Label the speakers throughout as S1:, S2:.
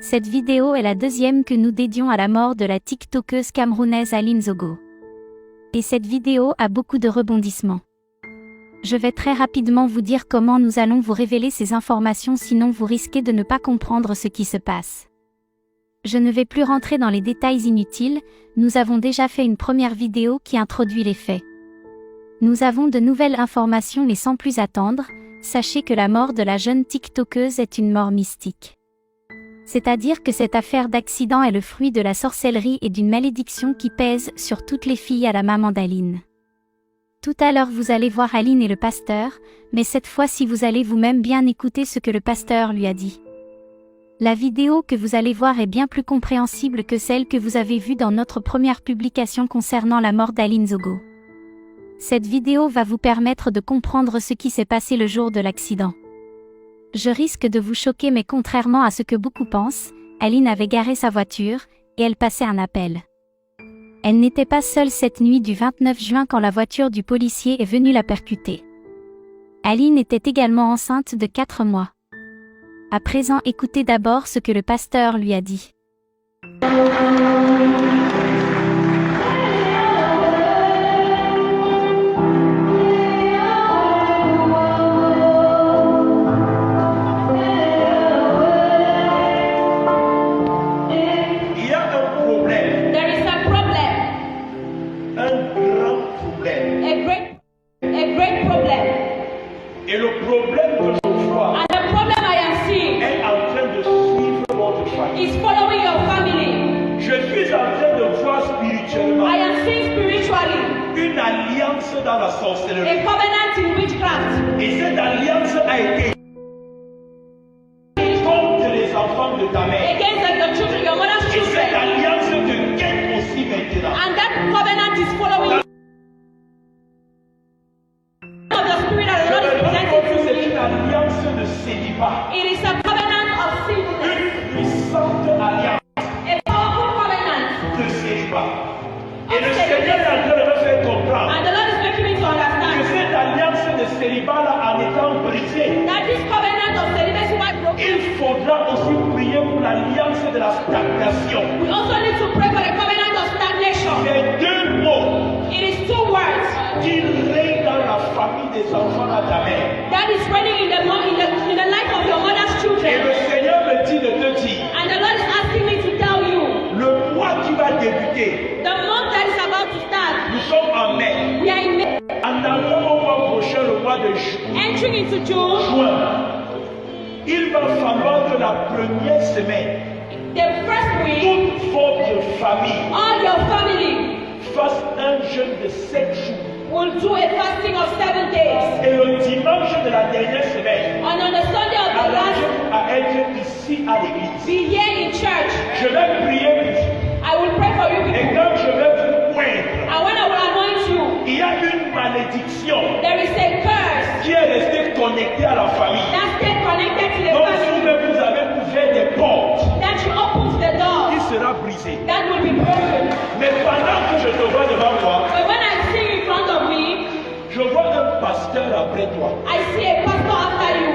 S1: Cette vidéo est la deuxième que nous dédions à la mort de la TikTokeuse camerounaise Aline Zogo. Et cette vidéo a beaucoup de rebondissements. Je vais très rapidement vous dire comment nous allons vous révéler ces informations, sinon vous risquez de ne pas comprendre ce qui se passe. Je ne vais plus rentrer dans les détails inutiles, nous avons déjà fait une première vidéo qui introduit les faits. Nous avons de nouvelles informations, mais sans plus attendre, sachez que la mort de la jeune TikTokeuse est une mort mystique. C'est-à-dire que cette affaire d'accident est le fruit de la sorcellerie et d'une malédiction qui pèse sur toutes les filles à la maman d'Aline. Tout à l'heure vous allez voir Aline et le pasteur, mais cette fois-ci vous allez vous-même bien écouter ce que le pasteur lui a dit. La vidéo que vous allez voir est bien plus compréhensible que celle que vous avez vue dans notre première publication concernant la mort d'Aline Zogo. Cette vidéo va vous permettre de comprendre ce qui s'est passé le jour de l'accident. Je risque de vous choquer, mais contrairement à ce que beaucoup pensent, Aline avait garé sa voiture, et elle passait un appel. Elle n'était pas seule cette nuit du 29 juin quand la voiture du policier est venue la percuter. Aline était également enceinte de 4 mois. À présent, écoutez d'abord ce que le pasteur lui a dit.
S2: Et le problème que je vois est en train de suivre votre famille.
S3: Is following your family.
S2: Je suis en train de voir spirituellement
S3: I am seeing spiritually
S2: une alliance dans la sorcellerie.
S3: a covenant in witchcraft
S2: Et cette alliance a été contre les enfants de ta mère.
S3: against your children, your mother's
S2: Et cette
S3: children.
S2: alliance te guette aussi maintenant.
S3: And that covenant is following you. Of the spirit that the Lord is
S2: Je pense
S3: presenting
S2: que
S3: to
S2: c'est une
S3: me.
S2: alliance de célibat.
S3: It is a covenant of singleness,
S2: Une puissante alliance
S3: a powerful covenant.
S2: de célibat. Et le Seigneur est en train de me faire comprendre
S3: And the Lord is making me to
S2: que
S3: understand
S2: cette alliance de célibat-là, en étant brisée,
S3: that this covenant of celibacy was broken.
S2: il faudra aussi prier pour l'alliance de la stagnation.
S3: We also need to pray for the covenant of stagnation.
S2: C'est deux mots
S3: It is two words
S2: qui règnent dans la famille des enfants à ta mère.
S3: that is reigning in the life of your mother's
S2: Et
S3: children.
S2: le Seigneur me dit de te dire,
S3: And the Lord is asking me to tell you,
S2: le mois qui va débuter,
S3: the month that is about to start,
S2: nous sommes en mai.
S3: we are in May,
S2: En allant au mois prochain, le mois de
S3: entering into June.
S2: juin, il va falloir que la première semaine,
S3: The first week,
S2: toute votre famille
S3: all your family
S2: fasse un jeûne de 7 jours.
S3: will do a fasting of 7 days.
S2: Et le dimanche de la dernière semaine,
S3: And on the Sunday of the last,
S2: arrangez-vous à être ici à l'église.
S3: be here in church.
S2: Je vais prier pour vous.
S3: I will pray for you
S2: Et
S3: people.
S2: quand je vais vous poindre,
S3: And when I will anoint you,
S2: il y a une malédiction
S3: there is a curse
S2: qui est restée connectée à la famille.
S3: that stay connected to the
S2: Donc
S3: family,
S2: vous avez ouvert des portes
S3: that you opens the door,
S2: qui sera brisée.
S3: that will be broken.
S2: Mais pendant que je te vois devant moi,
S3: But when I see you in front of me,
S2: je vois un pasteur après toi.
S3: I see a pastor after you.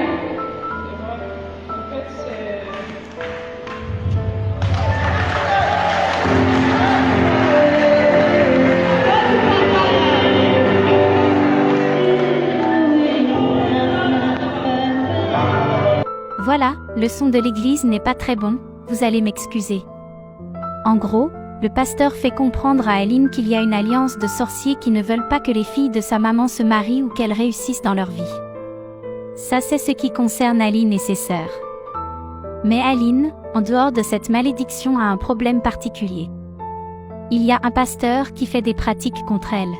S1: Voilà, le son de l'église n'est pas très bon, vous allez m'excuser. En gros, le pasteur fait comprendre à Aline qu'il y a une alliance de sorciers qui ne veulent pas que les filles de sa maman se marient ou qu'elles réussissent dans leur vie. Ça, c'est ce qui concerne Aline et ses sœurs. Mais Aline, en dehors de cette malédiction, a un problème particulier. Il y a un pasteur qui fait des pratiques contre elle.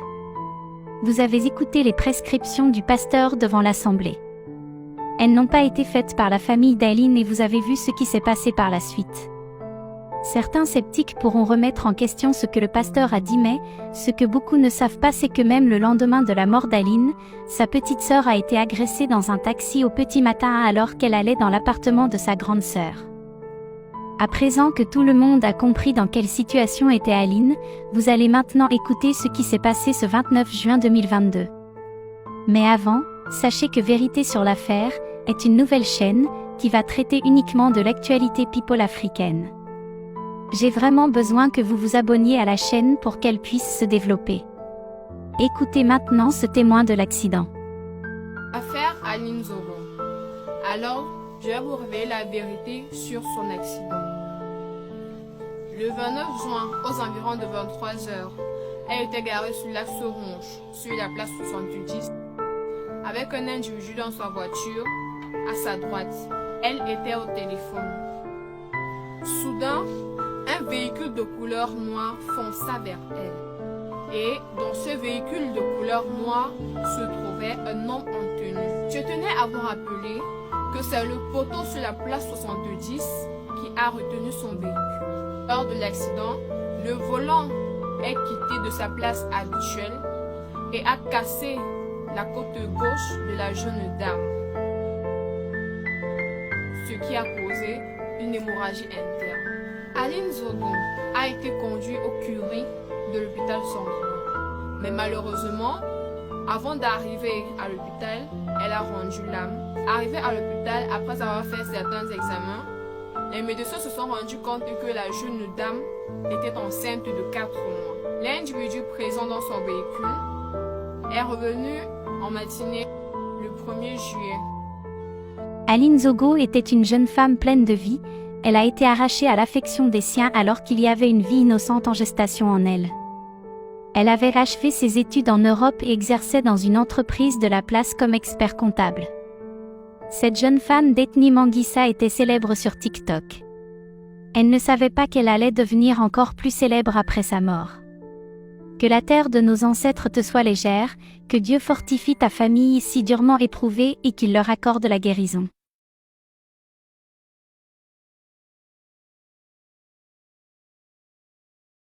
S1: Vous avez écouté les prescriptions du pasteur devant l'assemblée. Elles n'ont pas été faites par la famille d'Aline et vous avez vu ce qui s'est passé par la suite. Certains sceptiques pourront remettre en question ce que le pasteur a dit, mais ce que beaucoup ne savent pas, c'est que même le lendemain de la mort d'Aline, sa petite sœur a été agressée dans un taxi au petit matin alors qu'elle allait dans l'appartement de sa grande sœur. À présent que tout le monde a compris dans quelle situation était Aline, vous allez maintenant écouter ce qui s'est passé ce 29 juin 2022. Mais avant, sachez que Vérité sur l'affaire est une nouvelle chaîne qui va traiter uniquement de l'actualité people africaine. J'ai vraiment besoin que vous vous abonniez à la chaîne pour qu'elle puisse se développer. Écoutez maintenant ce témoin de l'accident.
S4: Affaire Aline Zogo. Alors, je vais vous révéler la vérité sur son accident. Le 29 juin, aux environs de 23h, elle était garée sur l'axe rouge, sur la place 70, avec un individu dans sa voiture, à sa droite. Elle était au téléphone. Soudain, un véhicule de couleur noire fonça vers elle. Et dans ce véhicule de couleur noire se trouvait un homme en tenue. Je tenais à vous rappeler que c'est le poteau sur la place 70 qui a retenu son véhicule. Lors de l'accident, le volant est quitté de sa place habituelle et a cassé la côte gauche de la jeune dame, ce qui a causé une hémorragie interne. Aline Zogo a été conduite au Curie de l'hôpital Sanguin. Mais malheureusement, avant d'arriver à l'hôpital, elle a rendu l'âme. Arrivée à l'hôpital, après avoir fait certains examens, les médecins se sont rendus compte que la jeune dame était enceinte de 4 mois. L'individu présent dans son véhicule est revenu en matinée le 1er juillet.
S1: Aline Zogo était une jeune femme pleine de vie. Elle a été arrachée à l'affection des siens alors qu'il y avait une vie innocente en gestation en elle. Elle avait achevé ses études en Europe et exerçait dans une entreprise de la place comme expert comptable. Cette jeune femme d'ethnie Manguissa était célèbre sur TikTok. Elle ne savait pas qu'elle allait devenir encore plus célèbre après sa mort. Que la terre de nos ancêtres te soit légère, que Dieu fortifie ta famille si durement éprouvée et qu'il leur accorde la guérison.